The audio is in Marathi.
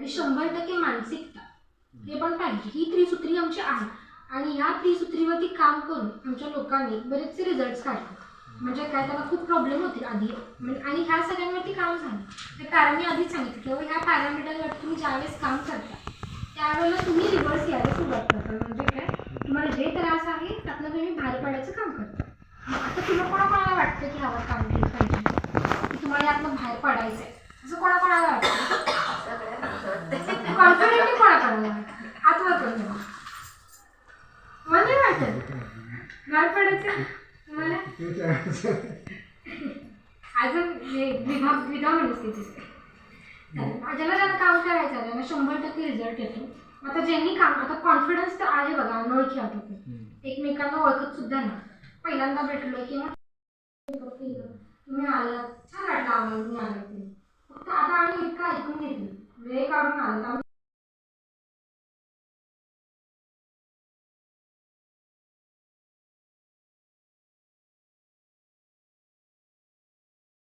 आणि 100% मानसिकता हे पण पाहिजे. ही त्रिसूत्री आमची आहे आणि या त्रिसूत्रीवरती काम करून आमच्या लोकांनी बरेचसे रिझल्ट्स काढले. म्हणजे काय, त्याला खूप प्रॉब्लेम होते आधी आणि ह्या सगळ्यांवरती काम झालं. ते कारण मी आधीच सांगितलं की ह्या पॅरामीटरवरती तुम्ही ज्यावेळेस काम करता त्यावेळेला तुम्ही रिव्हर्स यायला सुरुवात करता. म्हणजे काय, तुम्हाला जे त्रास आहे त्यातनं तुम्ही बाहेर पडायचं काम करता. आता तुला कोणाकोणाला वाटतं की ह्यावर काम केलं पाहिजे, की तुम्हाला यातनं बाहेर पडायचं आहे, असं कोणाकोणाला वाटतं? कॉन्फिडेंटली कोणाकोणाला वाटतं? हात वर करून द्या. मला नाही वाटत बाहेर पडायचं मला. अजून विधा मनस्थिती ज्याला ज्याला काम करायचं आहे त्यांना 100% रिझल्ट येतो. आता ज्यांनी काम, आता कॉन्फिडन्स तर आहे बघा, अनोळखी आहोत आपण, एकमेकांना ओळखत सुद्धा नाही, पहिल्यांदा भेटलो किंवा तुम्ही आलात, छान वाटलं आम्हाला तुम्ही आलात ते. फक्त आता आम्ही इतकं ऐकून घेतलं, वेळ काढून आलात.